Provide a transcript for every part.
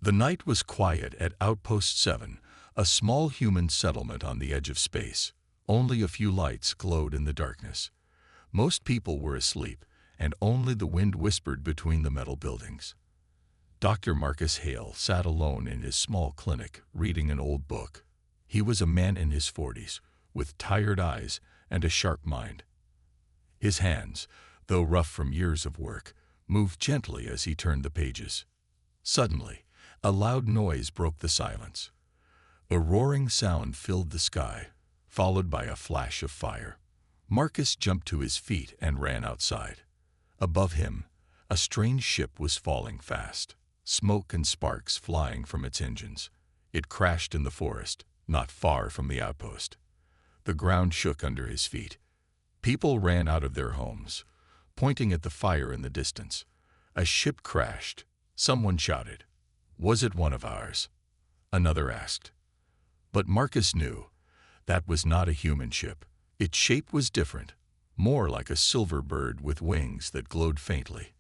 The night was quiet at Outpost 7, a small human settlement on the edge of space. Only a few lights glowed in the darkness. Most people were asleep, and only the wind whispered between the metal buildings. Dr. Marcus Hale sat alone in his small clinic, reading an old book. He was a man in his 40s, with tired eyes and a sharp mind. His hands, though rough from years of work, moved gently as he turned the pages. Suddenly, a loud noise broke the silence. A roaring sound filled the sky, followed by a flash of fire. Marcus jumped to his feet and ran outside. Above him, a strange ship was falling fast, smoke and sparks flying from its engines. It crashed in the forest, not far from the outpost. The ground shook under his feet. People ran out of their homes, pointing at the fire in the distance. A ship crashed. Someone shouted. Was it one of ours? Another asked. But Marcus knew that was not a human ship. Its shape was different, more like a silver bird with wings that glowed faintly.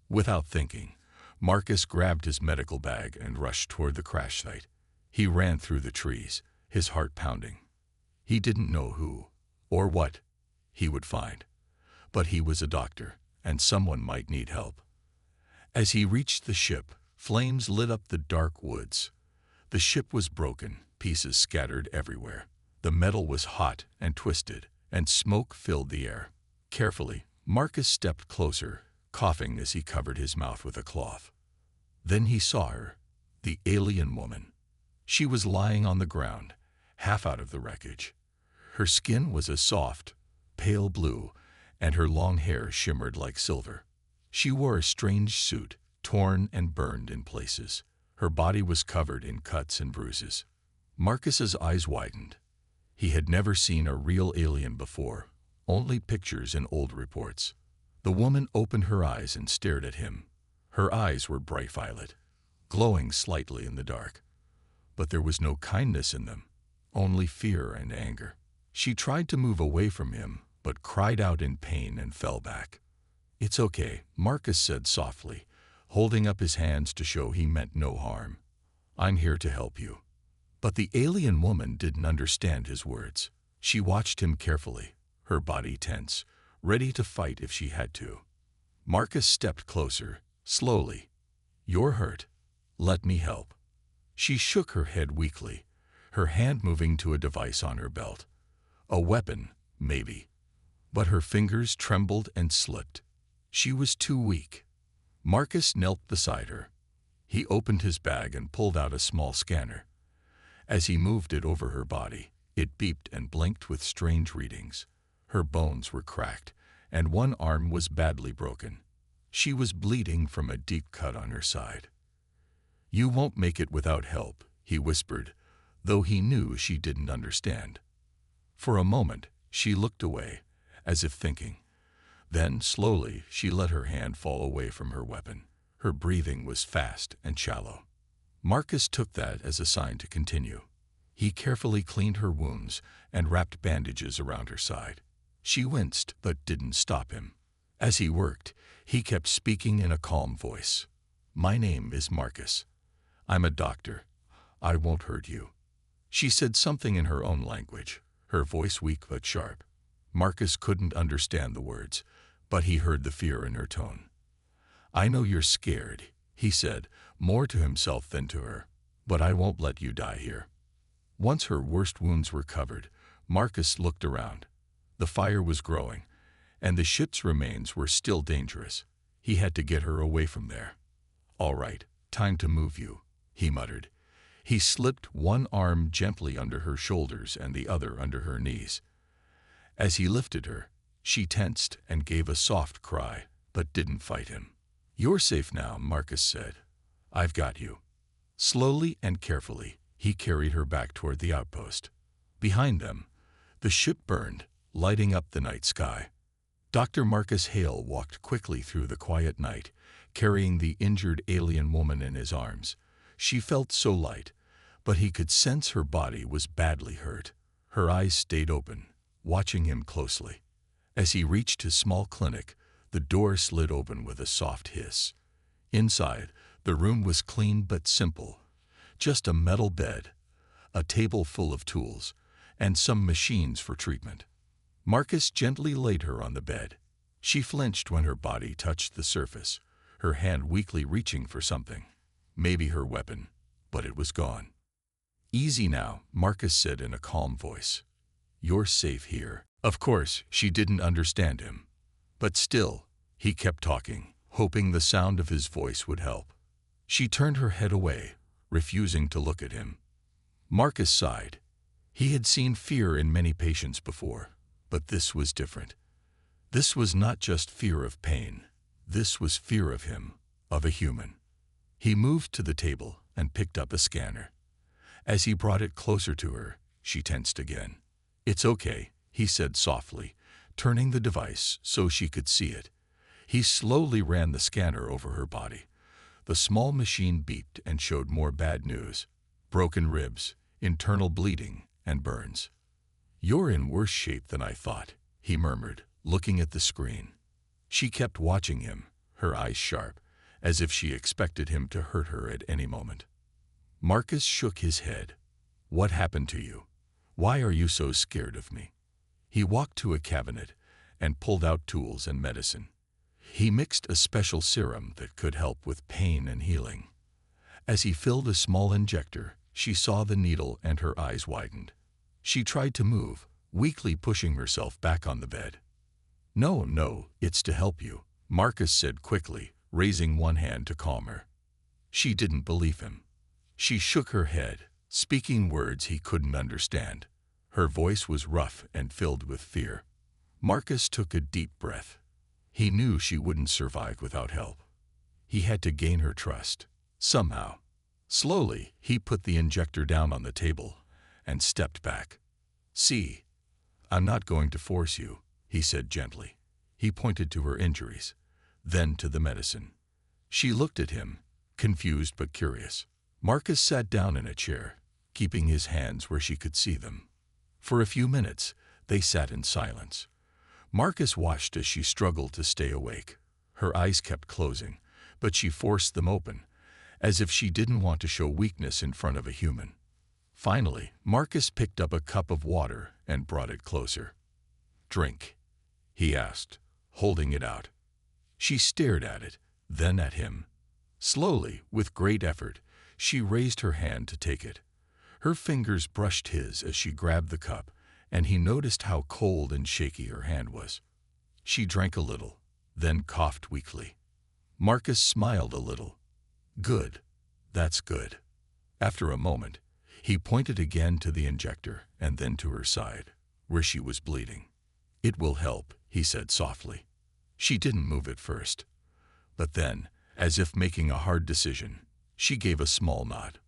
Without thinking, Marcus grabbed his medical bag and rushed toward the crash site. He ran through the trees, his heart pounding. He didn't know who, or what, he would find. But he was a doctor, and someone might need help. As he reached the ship, flames lit up the dark woods. The ship was broken, pieces scattered everywhere. The metal was hot and twisted, and smoke filled the air. Carefully, Marcus stepped closer, coughing as he covered his mouth with a cloth. Then he saw her, the alien woman. She was lying on the ground, half out of the wreckage. Her skin was a soft, pale blue, and her long hair shimmered like silver. She wore a strange suit, torn and burned in places. Her body was covered in cuts and bruises. Marcus's eyes widened. He had never seen a real alien before, only pictures in old reports. The woman opened her eyes and stared at him. Her eyes were bright violet, glowing slightly in the dark. But there was no kindness in them, only fear and anger. She tried to move away from him, but cried out in pain and fell back. "It's okay," Marcus said softly, holding up his hands to show he meant no harm. "I'm here to help you." But the alien woman didn't understand his words. She watched him carefully, her body tense, ready to fight if she had to. Marcus stepped closer, slowly. "You're hurt. Let me help." She shook her head weakly, her hand moving to a device on her belt. A weapon, maybe. But her fingers trembled and slipped. She was too weak. Marcus knelt beside her. He opened his bag and pulled out a small scanner. As he moved it over her body, it beeped and blinked with strange readings. Her bones were cracked, and one arm was badly broken. She was bleeding from a deep cut on her side. "You won't make it without help," he whispered, though he knew she didn't understand. For a moment, she looked away, as if thinking. Then, slowly, she let her hand fall away from her weapon. Her breathing was fast and shallow. Marcus took that as a sign to continue. He carefully cleaned her wounds and wrapped bandages around her side. She winced but didn't stop him. As he worked, he kept speaking in a calm voice. "My name is Marcus. I'm a doctor. I won't hurt you." She said something in her own language, her voice weak but sharp. Marcus couldn't understand the words, but he heard the fear in her tone. "I know you're scared," he said, more to himself than to her, "but I won't let you die here." Once her worst wounds were covered, Marcus looked around. The fire was growing, and the ship's remains were still dangerous. He had to get her away from there. "All right, time to move you," he muttered. He slipped one arm gently under her shoulders and the other under her knees. As he lifted her, she tensed and gave a soft cry, but didn't fight him. "You're safe now," Marcus said. "I've got you." Slowly and carefully, he carried her back toward the outpost. Behind them, the ship burned, lighting up the night sky. Dr. Marcus Hale walked quickly through the quiet night, carrying the injured alien woman in his arms. She felt so light, but he could sense her body was badly hurt. Her eyes stayed open, watching him closely. As he reached his small clinic, the door slid open with a soft hiss. Inside, The room was clean but simple. Just a metal bed, a table full of tools, and some machines for treatment. Marcus gently laid her on the bed. She flinched when her body touched the surface, her hand weakly reaching for something. Maybe her weapon, but it was gone. "Easy now," Marcus said in a calm voice. "You're safe here." Of course, she didn't understand him. But still, he kept talking, hoping the sound of his voice would help. She turned her head away, refusing to look at him. Marcus sighed. He had seen fear in many patients before, but this was different. This was not just fear of pain. This was fear of him, of a human. He moved to the table and picked up a scanner. As he brought it closer to her, she tensed again. "It's okay," he said softly, turning the device so she could see it. He slowly ran the scanner over her body. The small machine beeped and showed more bad news: broken ribs, internal bleeding, and burns. "You're in worse shape than I thought," he murmured, looking at the screen. She kept watching him, her eyes sharp, as if she expected him to hurt her at any moment. Marcus shook his head. "What happened to you? Why are you so scared of me?" He walked to a cabinet and pulled out tools and medicine. He mixed a special serum that could help with pain and healing. As he filled a small injector, she saw the needle and her eyes widened. She tried to move, weakly pushing herself back on the bed. No, it's to help you," Marcus said quickly, raising one hand to calm her. She didn't believe him. She shook her head, speaking words he couldn't understand. Her voice was rough and filled with fear. Marcus took a deep breath. He knew she wouldn't survive without help. He had to gain her trust, somehow. Slowly, he put the injector down on the table and stepped back. "See, I'm not going to force you," he said gently. He pointed to her injuries, then to the medicine. She looked at him, confused but curious. Marcus sat down in a chair, keeping his hands where she could see them. For a few minutes, they sat in silence. Marcus watched as she struggled to stay awake. Her eyes kept closing, but she forced them open, as if she didn't want to show weakness in front of a human. Finally, Marcus picked up a cup of water and brought it closer. "Drink," he asked, holding it out. She stared at it, then at him. Slowly, with great effort, she raised her hand to take it. Her fingers brushed his as she grabbed the cup, and he noticed how cold and shaky her hand was. She drank a little, then coughed weakly. Marcus smiled a little. "Good. That's good." After a moment, he pointed again to the injector and then to her side, where she was bleeding. "It will help," he said softly. She didn't move at first. But then, as if making a hard decision, she gave a small nod.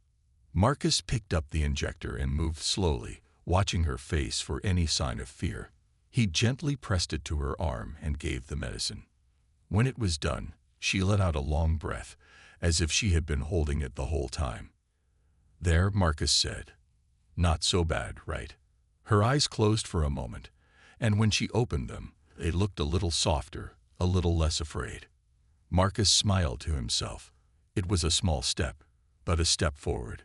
Marcus picked up the injector and moved slowly, watching her face for any sign of fear. He gently pressed it to her arm and gave the medicine. When it was done, she let out a long breath, as if she had been holding it the whole time. "There," Marcus said. "Not so bad, right?" Her eyes closed for a moment, and when she opened them, they looked a little softer, a little less afraid. Marcus smiled to himself. It was a small step, but a step forward.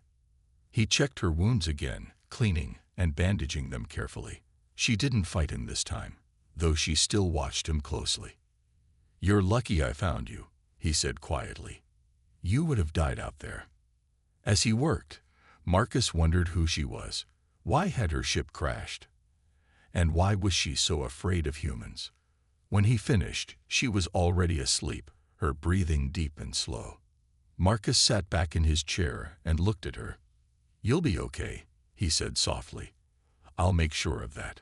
He checked her wounds again, cleaning and bandaging them carefully. She didn't fight him this time, though she still watched him closely. "You're lucky I found you," he said quietly. "You would have died out there." As he worked, Marcus wondered who she was. Why had her ship crashed? And why was she so afraid of humans? When he finished, she was already asleep, her breathing deep and slow. Marcus sat back in his chair and looked at her. "You'll be okay," he said softly. "I'll make sure of that."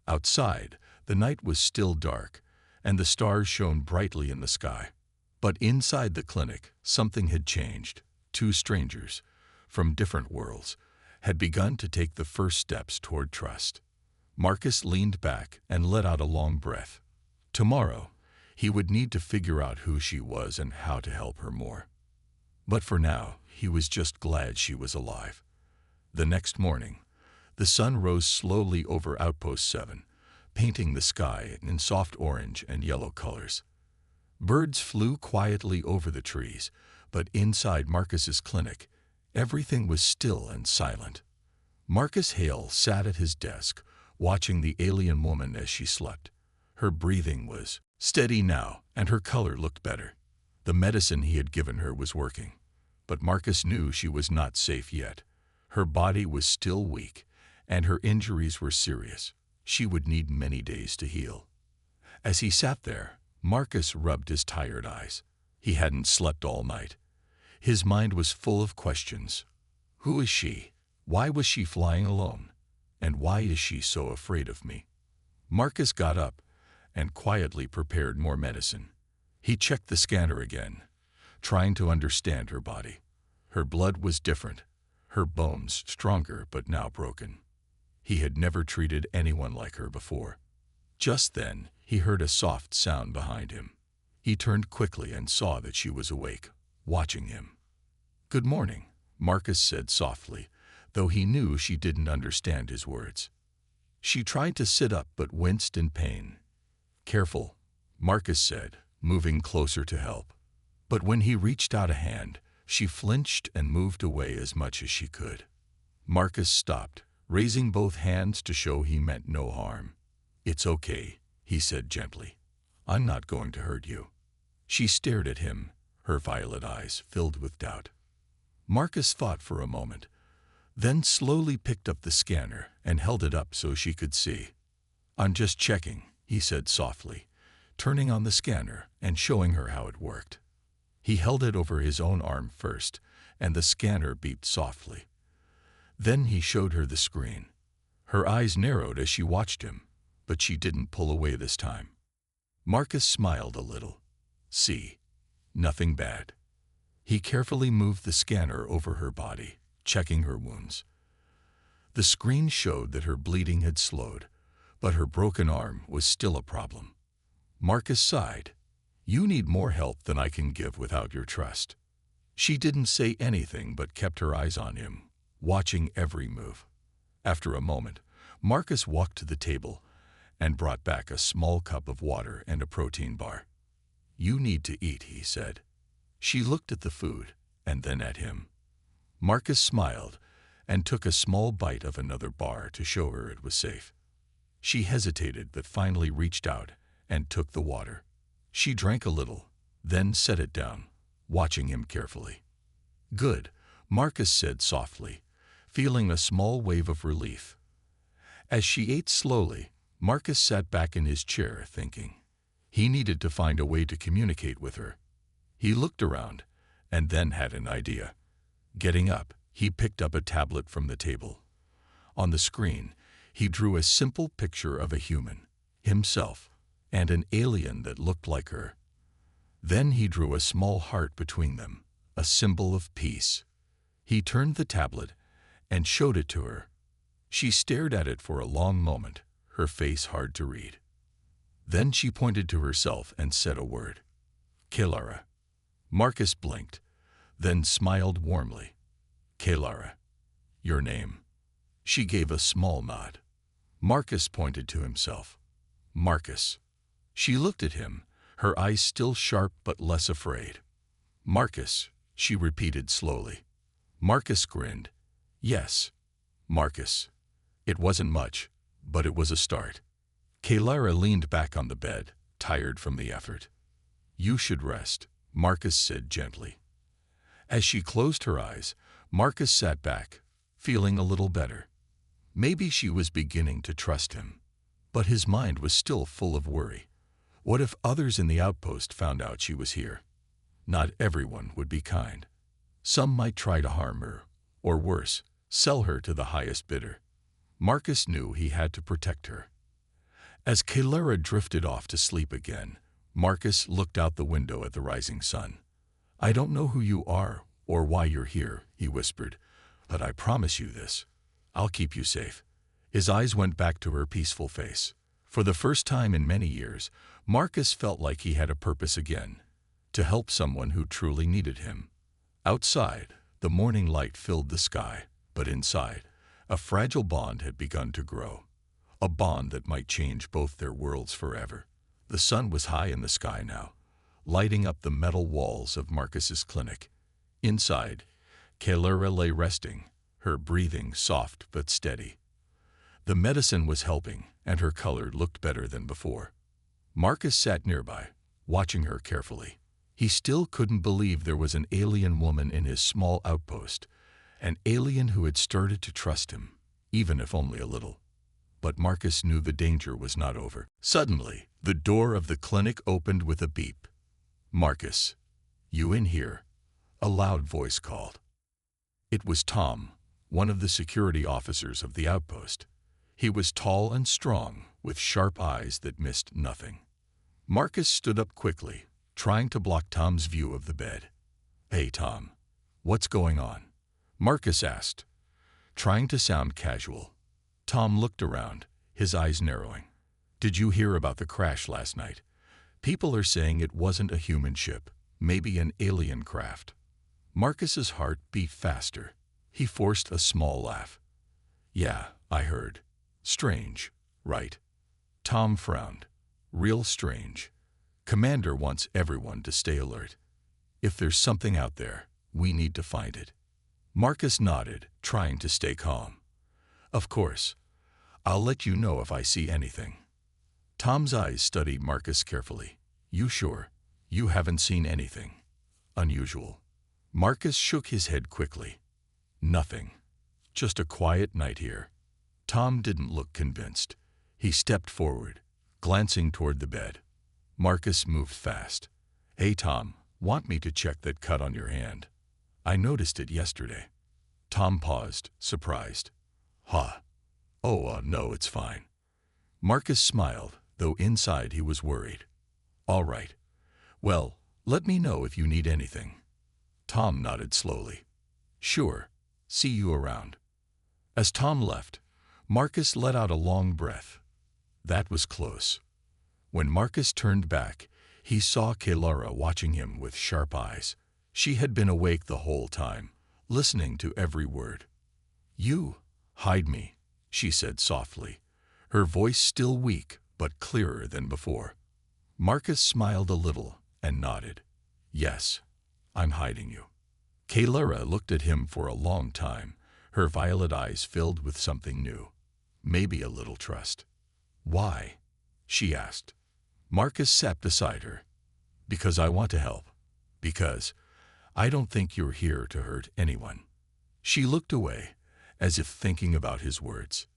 Outside, the night was still dark, and the stars shone brightly in the sky. But inside the clinic, something had changed. Two strangers, from different worlds, had begun to take the first steps toward trust. Marcus leaned back and let out a long breath. Tomorrow, he would need to figure out who she was and how to help her more. But for now, he was just glad she was alive. The next morning, the sun rose slowly over Outpost 7, painting the sky in soft orange and yellow colors. Birds flew quietly over the trees, But inside Marcus's clinic, everything was still and silent. Marcus Hale sat at his desk, watching the alien woman as she slept. Her breathing was steady now, and her color looked better. The medicine he had given her was working. But Marcus knew she was not safe yet. Her body was still weak, and her injuries were serious. She would need many days to heal. As he sat there, Marcus rubbed his tired eyes. He hadn't slept all night. His mind was full of questions. Who is she? Why was she flying alone? And why is she so afraid of me? Marcus got up and quietly prepared more medicine. He checked the scanner again, trying to understand her body. Her blood was different, her bones stronger but now broken. He had never treated anyone like her before. Just then, he heard a soft sound behind him. He turned quickly and saw that she was awake, watching him. "Good morning," Marcus said softly, though he knew she didn't understand his words. She tried to sit up but winced in pain. "Careful," Marcus said, moving closer to help. But when he reached out a hand, she flinched and moved away as much as she could. Marcus stopped, raising both hands to show he meant no harm. "It's okay," he said gently. "I'm not going to hurt you." She stared at him, her violet eyes filled with doubt. Marcus thought for a moment, then slowly picked up the scanner and held it up so she could see. "I'm just checking," he said softly, turning on the scanner and showing her how it worked. He held it over his own arm first, and the scanner beeped softly. Then he showed her the screen. Her eyes narrowed as she watched him, but she didn't pull away this time. Marcus smiled a little. "See, nothing bad." He carefully moved the scanner over her body, checking her wounds. The screen showed that her bleeding had slowed, but her broken arm was still a problem. Marcus sighed. "You need more help than I can give without your trust." She didn't say anything but kept her eyes on him, watching every move. After a moment, Marcus walked to the table and brought back a small cup of water and a protein bar. "You need to eat," he said. She looked at the food and then at him. Marcus smiled and took a small bite of another bar to show her it was safe. She hesitated but finally reached out and took the water. She drank a little, then set it down, watching him carefully. "Good," Marcus said softly, feeling a small wave of relief. As she ate slowly, Marcus sat back in his chair thinking. He needed to find a way to communicate with her. He looked around and then had an idea. Getting up, he picked up a tablet from the table. On the screen, he drew a simple picture of a human, himself, and an alien that looked like her. Then he drew a small heart between them, a symbol of peace. He turned the tablet and showed it to her. She stared at it for a long moment, her face hard to read. Then she pointed to herself and said a word. "Kelara." Marcus blinked, then smiled warmly. "Kelara, your name." She gave a small nod. Marcus pointed to himself. "Marcus." She looked at him, her eyes still sharp but less afraid. "Marcus," she repeated slowly. Marcus grinned. "Yes, Marcus." It wasn't much, but it was a start. Kelara leaned back on the bed, tired from the effort. "You should rest," Marcus said gently. As she closed her eyes, Marcus sat back, feeling a little better. Maybe she was beginning to trust him. But his mind was still full of worry. What if others in the outpost found out she was here? Not everyone would be kind. Some might try to harm her, or worse, sell her to the highest bidder. Marcus knew he had to protect her. As Kelara drifted off to sleep again, Marcus looked out the window at the rising sun. "I don't know who you are or why you're here," he whispered, "but I promise you this. I'll keep you safe." His eyes went back to her peaceful face. For the first time in many years, Marcus felt like he had a purpose again, to help someone who truly needed him. Outside, the morning light filled the sky, but inside, a fragile bond had begun to grow. A bond that might change both their worlds forever. The sun was high in the sky now, lighting up the metal walls of Marcus's clinic. Inside, Kaylura lay resting, her breathing soft but steady. The medicine was helping, and her color looked better than before. Marcus sat nearby, watching her carefully. He still couldn't believe there was an alien woman in his small outpost, an alien who had started to trust him, even if only a little. But Marcus knew the danger was not over. Suddenly, the door of the clinic opened with a beep. "Marcus, you in here?" a loud voice called. It was Tom, one of the security officers of the outpost. He was tall and strong, with sharp eyes that missed nothing. Marcus stood up quickly, trying to block Tom's view of the bed. "Hey, Tom, what's going on?" Marcus asked, trying to sound casual. Tom looked around, his eyes narrowing. "Did you hear about the crash last night? People are saying it wasn't a human ship, maybe an alien craft." Marcus's heart beat faster. He forced a small laugh. "Yeah, I heard. Strange, right?" Tom frowned. "Real strange. Commander wants everyone to stay alert. If there's something out there, we need to find it." Marcus nodded, trying to stay calm. "Of course. I'll let you know if I see anything." Tom's eyes studied Marcus carefully. "You sure? You haven't seen anything unusual?" Marcus shook his head quickly. "Nothing. Just a quiet night here." Tom didn't look convinced. He stepped forward, glancing toward the bed. Marcus moved fast. "Hey, Tom, want me to check that cut on your hand? I noticed it yesterday." Tom paused, surprised. "Huh? Oh, no, it's fine." Marcus smiled, though inside he was worried. "All right. Well, let me know if you need anything." Tom nodded slowly. "Sure. See you around." As Tom left, Marcus let out a long breath. That was close. When Marcus turned back, he saw Kaylura watching him with sharp eyes. She had been awake the whole time, listening to every word. "You hide me," she said softly, her voice still weak but clearer than before. Marcus smiled a little and nodded. "Yes, I'm hiding you." Kaylura looked at him for a long time, her violet eyes filled with something new, maybe a little trust. "Why?" she asked. Marcus sat beside her. "Because I want to help. Because I don't think you're here to hurt anyone." She looked away, as if thinking about his words.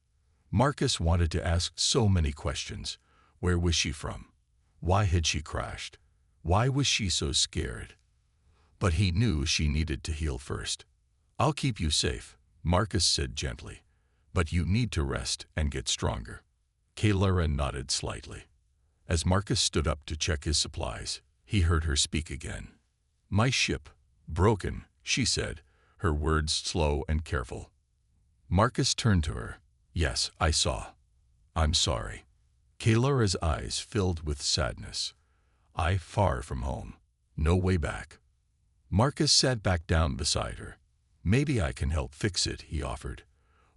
Marcus wanted to ask so many questions. Where was she from? Why had she crashed? Why was she so scared? But he knew she needed to heal first. "I'll keep you safe," Marcus said gently, "but you need to rest and get stronger." Kaylura nodded slightly. As Marcus stood up to check his supplies, he heard her speak again. "My ship, broken," she said, her words slow and careful. Marcus turned to her. "Yes, I saw. I'm sorry." Kaylura's eyes filled with sadness. Far from home. No way back." Marcus sat back down beside her. "Maybe I can help fix it," he offered,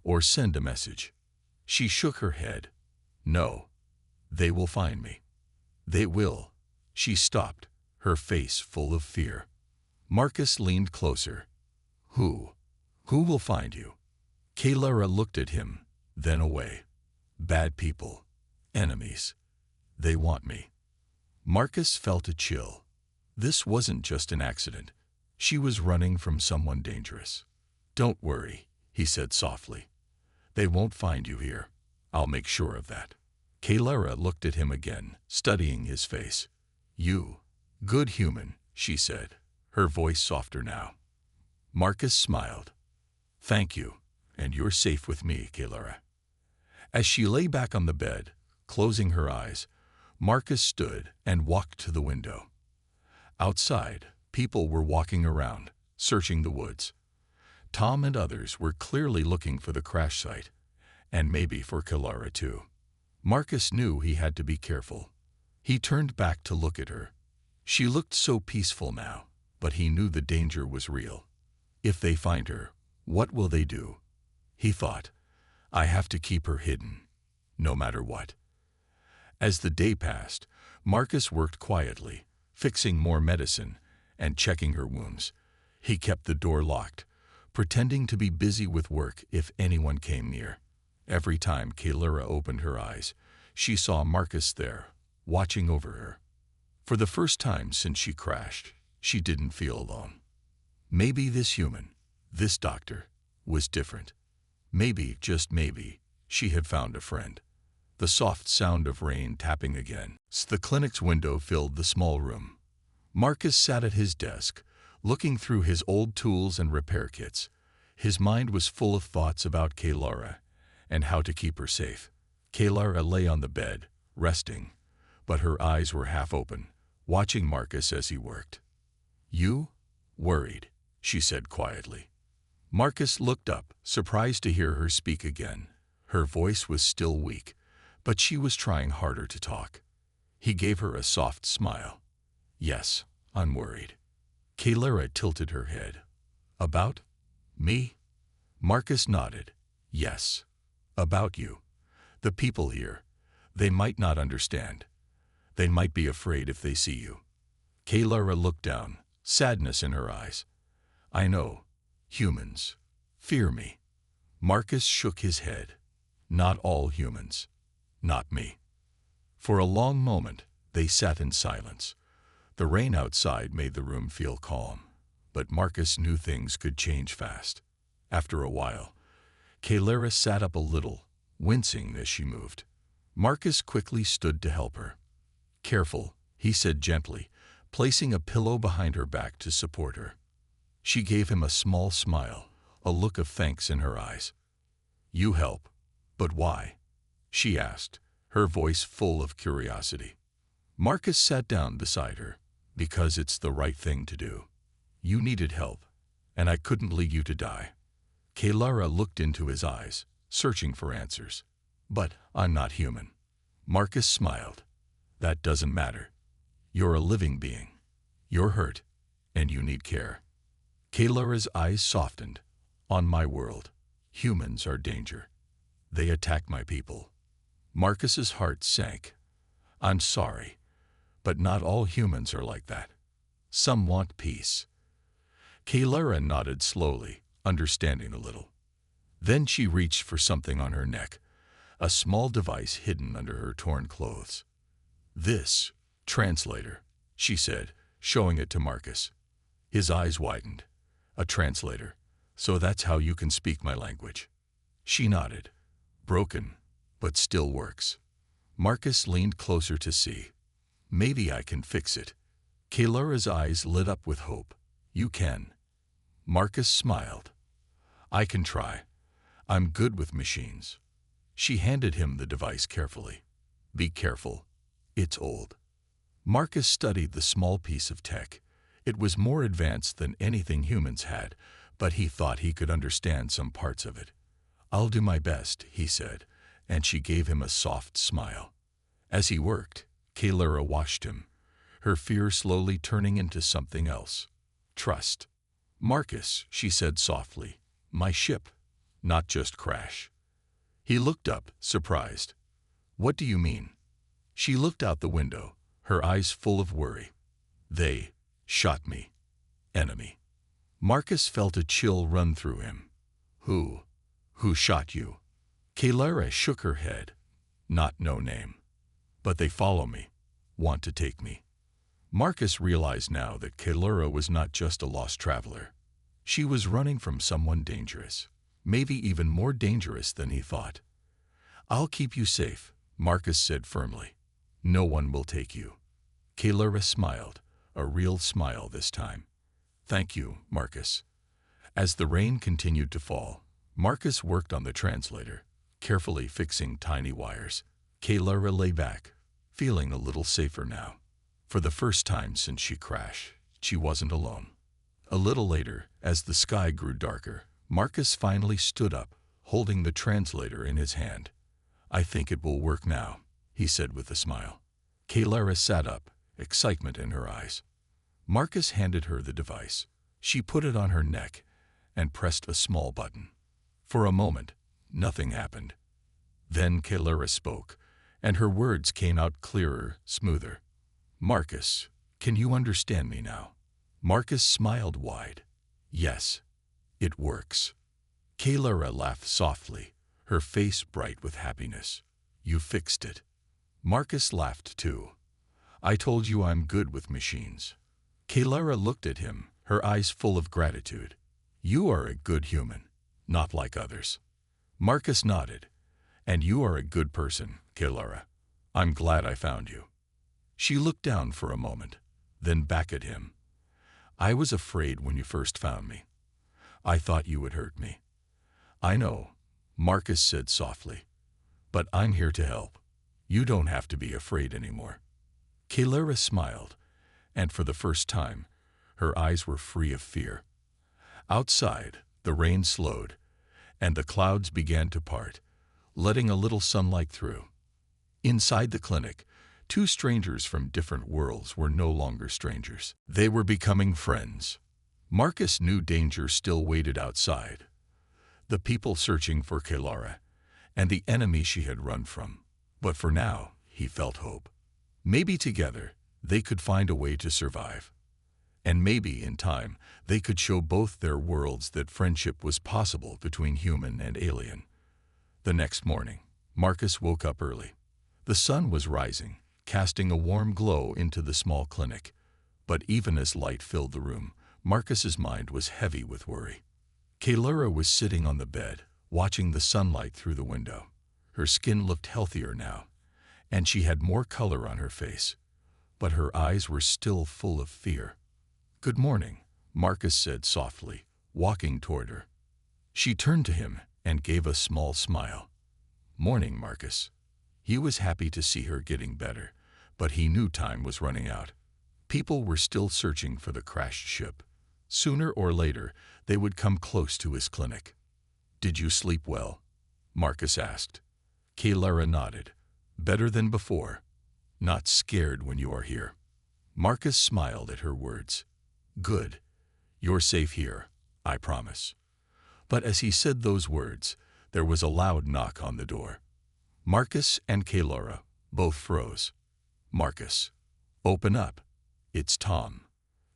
"or send a message." She shook her head. "No. They will find me." "They will." She stopped, her face full of fear. Marcus leaned closer. Who? Who will find you?" Kaylura looked at him, then away. "Bad people. Enemies. They want me." Marcus felt a chill. This wasn't just an accident. She was running from someone dangerous. "Don't worry," he said softly. "They won't find you here. I'll make sure of that." Kaylura looked at him again, studying his face. "You, good human," she said, her voice softer now. Marcus smiled. "Thank you, and you're safe with me, Kaylura." As she lay back on the bed, closing her eyes, Marcus stood and walked to the window. Outside, people were walking around, searching the woods. Tom and others were clearly looking for the crash site, and maybe for Kaylura too. Marcus knew he had to be careful. He turned back to look at her. She looked so peaceful now, but he knew the danger was real. If they find her, what will they do? He thought, I have to keep her hidden, no matter what. As the day passed, Marcus worked quietly, fixing more medicine and checking her wounds. He kept the door locked, pretending to be busy with work if anyone came near. Every time Kaylura opened her eyes, she saw Marcus there, watching over her. For the first time since she crashed, she didn't feel alone. Maybe this human, this doctor, was different. Maybe, just maybe, she had found a friend. The soft sound of rain tapping again. The clinic's window filled the small room. Marcus sat at his desk, looking through his old tools and repair kits. His mind was full of thoughts about Kaylura and how to keep her safe. Kaylura lay on the bed, resting, but her eyes were half open, watching Marcus as he worked. "You? Worried," she said quietly. Marcus looked up, surprised to hear her speak again. Her voice was still weak, but she was trying harder to talk. He gave her a soft smile. "Yes, I'm worried." Kaylura tilted her head. "About me?" Marcus nodded. "Yes, about you. The people here. They might not understand. They might be afraid if they see you." Kaylura looked down, sadness in her eyes. "I know. Humans fear me." Marcus shook his head. "Not all humans. Not me." For a long moment, they sat in silence. The rain outside made the room feel calm, but Marcus knew things could change fast. After a while, Kaylura sat up a little, wincing as she moved. Marcus quickly stood to help her. "Careful," he said gently, placing a pillow behind her back to support her. She gave him a small smile, a look of thanks in her eyes. "You help, but why?" she asked, her voice full of curiosity. Marcus sat down beside her. "Because it's the right thing to do. You needed help, and I couldn't leave you to die." Kaylura looked into his eyes, searching for answers. "But I'm not human." Marcus smiled. "That doesn't matter. You're a living being. You're hurt, and you need care." Kaylura's eyes softened. "On my world, humans are danger. They attack my people." Marcus's heart sank. "I'm sorry, but not all humans are like that. Some want peace." Kaylura nodded slowly, understanding a little. Then she reached for something on her neck, a small device hidden under her torn clothes. "This translator," she said, showing it to Marcus. His eyes widened. "A translator. So that's how you can speak my language." She nodded. "Broken, but still works." Marcus leaned closer to see. "Maybe I can fix it." Kaylura's eyes lit up with hope. "You can." Marcus smiled. "I can try. I'm good with machines." She handed him the device carefully. "Be careful. It's old." Marcus studied the small piece of tech. It was more advanced than anything humans had, but he thought he could understand some parts of it. "I'll do my best," he said, and she gave him a soft smile. As he worked, Kaylura watched him, her fear slowly turning into something else. "Trust." "Marcus," she said softly, "my ship, not just crash." He looked up, surprised. "What do you mean?" She looked out the window, her eyes full of worry. "They shot me. Enemy." Marcus felt a chill run through him. Who shot you?" Kaylura shook her head. "Not no name. But they follow me, want to take me." Marcus realized now that Kaylura was not just a lost traveler. She was running from someone dangerous, maybe even more dangerous than he thought. "I'll keep you safe," Marcus said firmly. "No one will take you." Kaylura smiled, a real smile this time. "Thank you, Marcus." As the rain continued to fall, Marcus worked on the translator, carefully fixing tiny wires. Kaylura lay back, feeling a little safer now. For the first time since she crashed, she wasn't alone. A little later, as the sky grew darker, Marcus finally stood up, holding the translator in his hand. "I think it will work now," he said with a smile. Kaylura sat up, excitement in her eyes. Marcus handed her the device. She put it on her neck and pressed a small button. For a moment, nothing happened. Then Kaylura spoke, and her words came out clearer, smoother. "Marcus, can you understand me now?" Marcus smiled wide. Yes, it works. Kaylara laughed softly, her face bright with happiness. You fixed it. Marcus laughed too. I told you I'm good with machines. Kaylara looked at him, her eyes full of gratitude. You are a good human, not like others. Marcus nodded. And you are a good person, Kaylara. I'm glad I found you. She looked down for a moment, then back at him. I was afraid when you first found me. I thought you would hurt me. I know, Marcus said softly. But I'm here to help. You don't have to be afraid anymore. Kaylara smiled, and for the first time, her eyes were free of fear. Outside, the rain slowed, and the clouds began to part, letting a little sunlight through. Inside the clinic, two strangers from different worlds were no longer strangers. They were becoming friends. Marcus knew danger still waited outside. The people searching for Kaylara, and the enemy she had run from. But for now, he felt hope. Maybe together, they could find a way to survive. And maybe, in time, they could show both their worlds that friendship was possible between human and alien. The next morning, Marcus woke up early. The sun was rising, casting a warm glow into the small clinic. But even as light filled the room, Marcus's mind was heavy with worry. Kaylara was sitting on the bed, watching the sunlight through the window. Her skin looked healthier now, and she had more color on her face. But her eyes were still full of fear. Good morning, Marcus said softly, walking toward her. She turned to him and gave a small smile. Morning, Marcus. He was happy to see her getting better, but he knew time was running out. People were still searching for the crashed ship. Sooner or later, they would come close to his clinic. Did you sleep well? Marcus asked. Kaylara nodded. Better than before. Not scared when you are here. Marcus smiled at her words. Good. You're safe here, I promise. But as he said those words, there was a loud knock on the door. Marcus and Kaylara both froze. Marcus. Open up. It's Tom.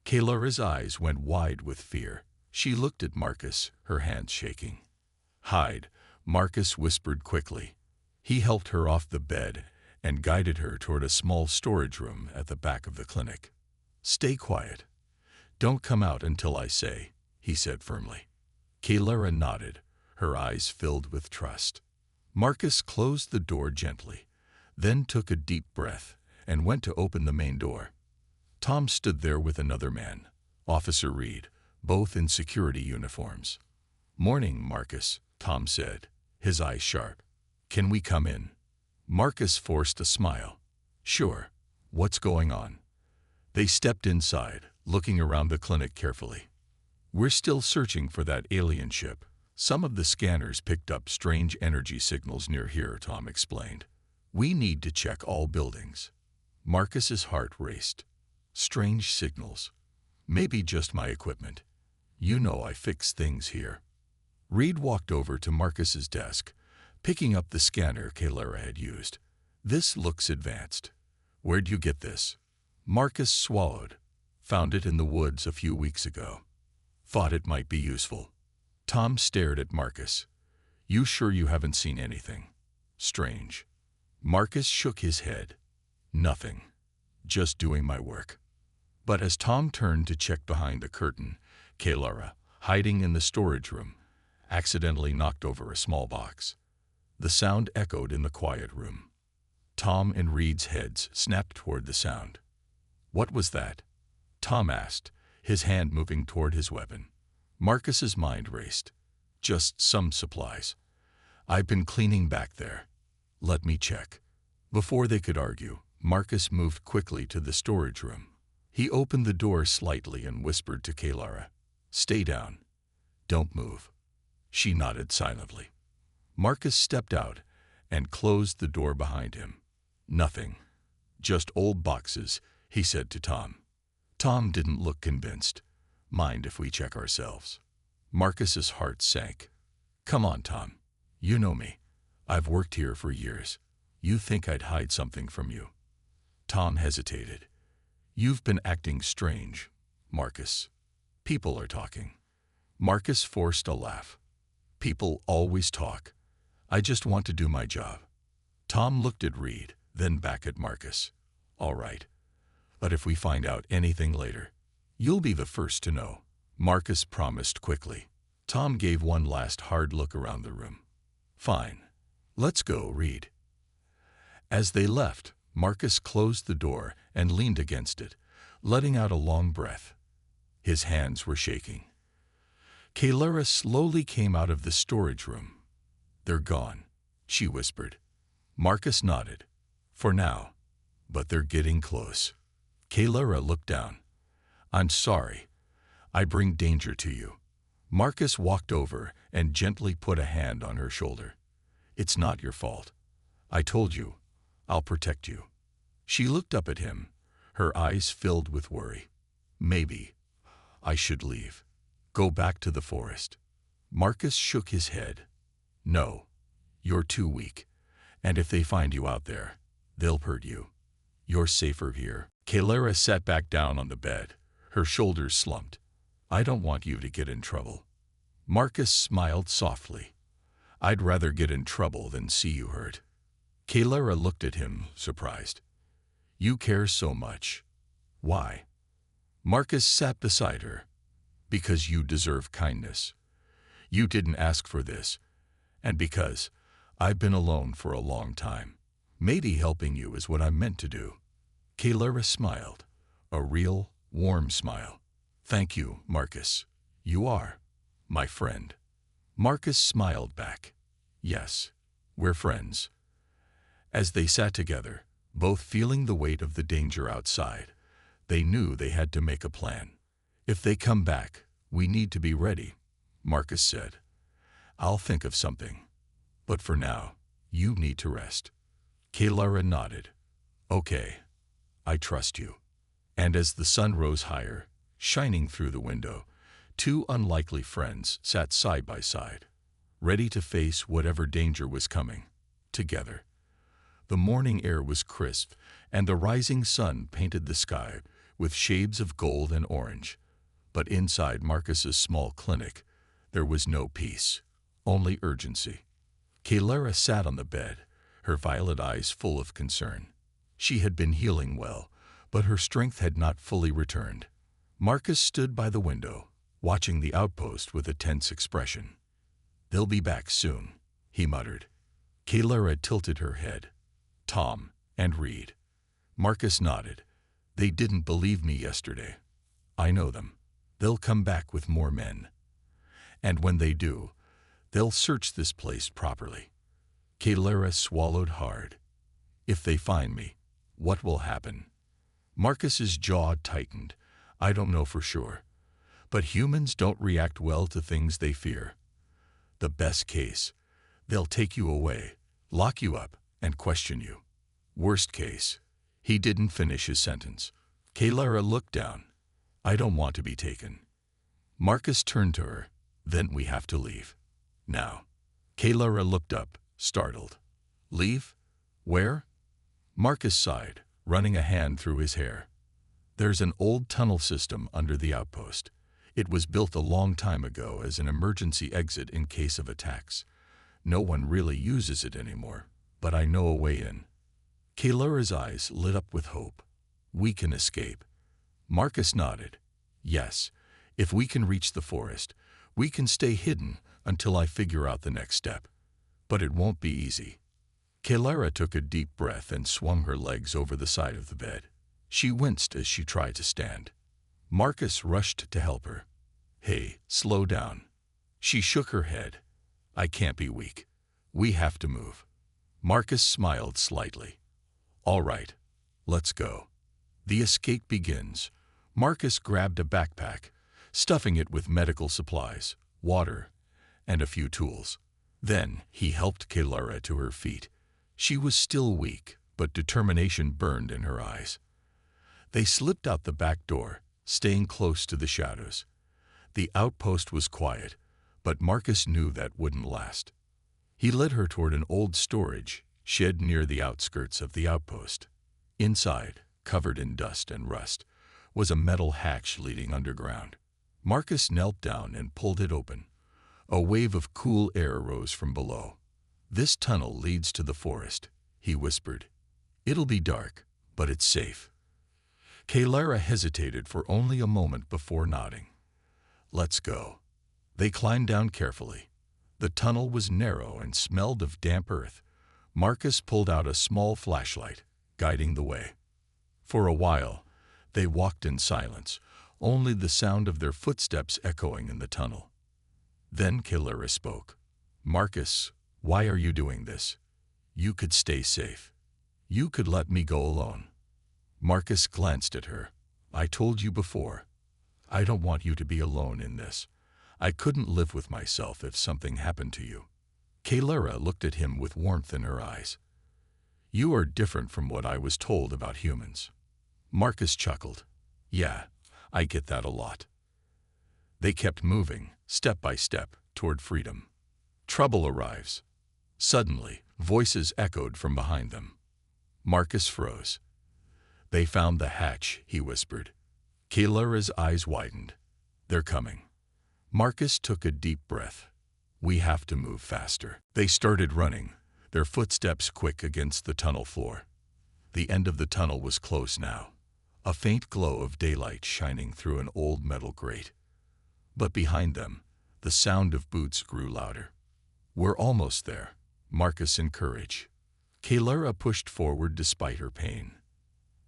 Kaylara's eyes went wide with fear. She looked at Marcus, her hands shaking. Hide, Marcus whispered quickly. He helped her off the bed and guided her toward a small storage room at the back of the clinic. Stay quiet. Don't come out until I say, he said firmly. Kaylara nodded, her eyes filled with trust. Marcus closed the door gently, then took a deep breath and went to open the main door. Tom stood there with another man, Officer Reed, both in security uniforms. Morning, Marcus, Tom said, his eyes sharp. Can we come in? Marcus forced a smile. Sure. What's going on? They stepped inside, looking around the clinic carefully. We're still searching for that alien ship. Some of the scanners picked up strange energy signals near here, Tom explained. We need to check all buildings. Marcus's heart raced. Strange signals. Maybe just my equipment. You know I fix things here. Reed walked over to Marcus's desk, picking up the scanner Kaylara had used. This looks advanced. Where'd you get this? Marcus swallowed. Found it in the woods a few weeks ago. Thought it might be useful. Tom stared at Marcus. You sure you haven't seen anything strange? Marcus shook his head. Nothing. Just doing my work. But as Tom turned to check behind the curtain, Kaylara, hiding in the storage room, accidentally knocked over a small box. The sound echoed in the quiet room. Tom and Reed's heads snapped toward the sound. What was that? Tom asked, his hand moving toward his weapon. Marcus's mind raced. Just some supplies. I've been cleaning back there. Let me check. Before they could argue, Marcus moved quickly to the storage room. He opened the door slightly and whispered to Kaylara, Stay down. Don't move. She nodded silently. Marcus stepped out and closed the door behind him. Nothing. Just old boxes, he said to Tom. Tom didn't look convinced. Mind if we check ourselves? Marcus's heart sank. Come on, Tom. You know me. I've worked here for years. You think I'd hide something from you? Tom hesitated. You've been acting strange, Marcus. People are talking. Marcus forced a laugh. People always talk. I just want to do my job. Tom looked at Reed, then back at Marcus. All right. But if we find out anything later, you'll be the first to know, Marcus promised quickly. Tom gave one last hard look around the room. Fine. Let's go, Reed. As they left, Marcus closed the door and leaned against it, letting out a long breath. His hands were shaking. Kalara slowly came out of the storage room. They're gone, she whispered. Marcus nodded. For now. But they're getting close. Kalara looked down. I'm sorry. I bring danger to you. Marcus walked over and gently put a hand on her shoulder. It's not your fault. I told you. I'll protect you. She looked up at him, her eyes filled with worry. Maybe I should leave. Go back to the forest. Marcus shook his head. No. You're too weak. And if they find you out there, they'll hurt you. You're safer here. Kalara sat back down on the bed, her shoulders slumped. I don't want you to get in trouble. Marcus smiled softly. I'd rather get in trouble than see you hurt. Kalara looked at him, surprised. You care so much. Why? Marcus sat beside her. Because you deserve kindness. You didn't ask for this. And because I've been alone for a long time. Maybe helping you is what I'm meant to do. Kalara smiled. A real, warm smile. Thank you, Marcus. You are my friend. Marcus smiled back. Yes, we're friends. As they sat together, both feeling the weight of the danger outside, they knew they had to make a plan. If they come back, we need to be ready, Marcus said. I'll think of something. But for now, you need to rest. Kalara nodded. Okay, I trust you. And as the sun rose higher, shining through the window, two unlikely friends sat side by side, ready to face whatever danger was coming, together. The morning air was crisp, and the rising sun painted the sky with shades of gold and orange. But inside Marcus's small clinic, there was no peace, only urgency. Kalara sat on the bed, her violet eyes full of concern. She had been healing well, but her strength had not fully returned. Marcus stood by the window, watching the outpost with a tense expression. They'll be back soon, he muttered. Kalara tilted her head. Tom and Reed. Marcus nodded. They didn't believe me yesterday. I know them. They'll come back with more men. And when they do, they'll search this place properly. Kalara swallowed hard. If they find me, what will happen? Marcus's jaw tightened. I don't know for sure. But humans don't react well to things they fear. The best case, they'll take you away, lock you up, and question you. Worst case, he didn't finish his sentence. Kalara looked down. I don't want to be taken. Marcus turned to her. Then we have to leave. Now. Kalara looked up, startled. Leave? Where? Marcus sighed, running a hand through his hair. There's an old tunnel system under the outpost. It was built a long time ago as an emergency exit in case of attacks. No one really uses it anymore, but I know a way in. Kalara's eyes lit up with hope. We can escape. Marcus nodded. Yes, if we can reach the forest, we can stay hidden until I figure out the next step. But it won't be easy. Kalara took a deep breath and swung her legs over the side of the bed. She winced as she tried to stand. Marcus rushed to help her. Hey, slow down. She shook her head. I can't be weak. We have to move. Marcus smiled slightly. All right, let's go. The escape begins. Marcus grabbed a backpack, stuffing it with medical supplies, water, and a few tools. Then he helped Kalara to her feet. She was still weak, but determination burned in her eyes. They slipped out the back door, staying close to the shadows. The outpost was quiet, but Marcus knew that wouldn't last. He led her toward an old storage shed near the outskirts of the outpost. Inside, covered in dust and rust, was a metal hatch leading underground. Marcus knelt down and pulled it open. A wave of cool air rose from below. "This tunnel leads to the forest," he whispered. "It'll be dark, but it's safe." Kalara hesitated for only a moment before nodding. "Let's go." They climbed down carefully. The tunnel was narrow and smelled of damp earth. Marcus pulled out a small flashlight, guiding the way. For a while, they walked in silence, only the sound of their footsteps echoing in the tunnel. Then Kalara spoke. "Marcus, why are you doing this? You could stay safe. You could let me go alone." Marcus glanced at her. "I told you before. I don't want you to be alone in this. I couldn't live with myself if something happened to you." Kalara looked at him with warmth in her eyes. "You are different from what I was told about humans." Marcus chuckled. "Yeah, I get that a lot." They kept moving, step by step, toward freedom. Trouble arrives. Suddenly, voices echoed from behind them. Marcus froze. "They found the hatch," he whispered. Kalara's eyes widened. "They're coming." Marcus took a deep breath. "We have to move faster." They started running, their footsteps quick against the tunnel floor. The end of the tunnel was close now, a faint glow of daylight shining through an old metal grate. But behind them, the sound of boots grew louder. "We're almost there," Marcus encouraged. Kalara pushed forward despite her pain.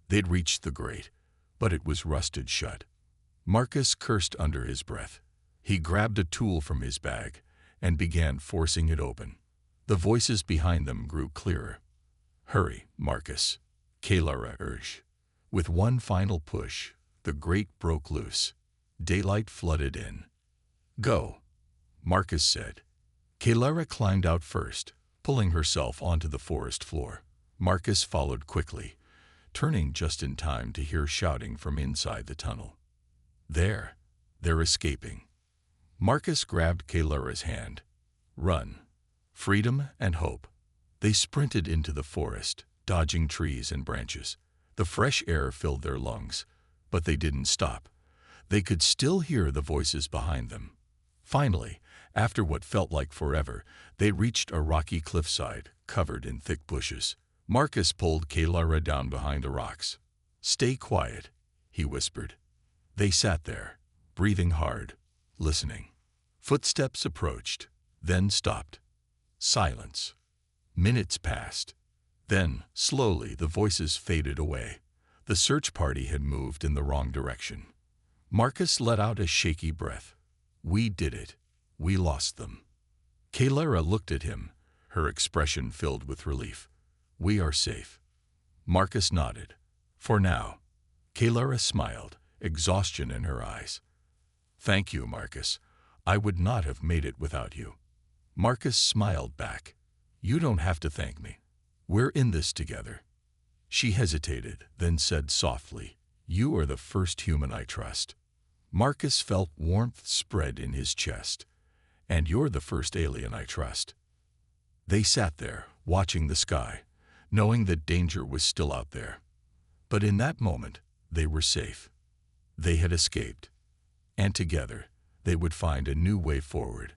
They'd reached the grate, but it was rusted shut. Marcus cursed under his breath. He grabbed a tool from his bag and began forcing it open. The voices behind them grew clearer. "Hurry, Marcus," Kalara urged. With one final push, the grate broke loose. Daylight flooded in. "Go," Marcus said. Kalara climbed out first, pulling herself onto the forest floor. Marcus followed quickly, turning just in time to hear shouting from inside the tunnel. They're escaping." Marcus grabbed Kalara's hand. "Run. Freedom and hope." They sprinted into the forest, dodging trees and branches. The fresh air filled their lungs, but they didn't stop. They could still hear the voices behind them. Finally, after what felt like forever, they reached a rocky cliffside covered in thick bushes. Marcus pulled Kalara down behind the rocks. "Stay quiet," he whispered. They sat there, breathing hard, listening. Footsteps approached, then stopped. Silence. Minutes passed. Then, slowly, the voices faded away. The search party had moved in the wrong direction. Marcus let out a shaky breath. "We did it. We lost them." Kalara looked at him, her expression filled with relief. "We are safe." Marcus nodded. "For now." Kalara smiled, exhaustion in her eyes. "Thank you, Marcus. I would not have made it without you." Marcus smiled back. "You don't have to thank me. We're in this together." She hesitated, then said softly, "You are the first human I trust." Marcus felt warmth spread in his chest. "And you're the first alien I trust." They sat there, watching the sky, knowing that danger was still out there. But in that moment, they were safe. They had escaped. And together, they would find a new way forward.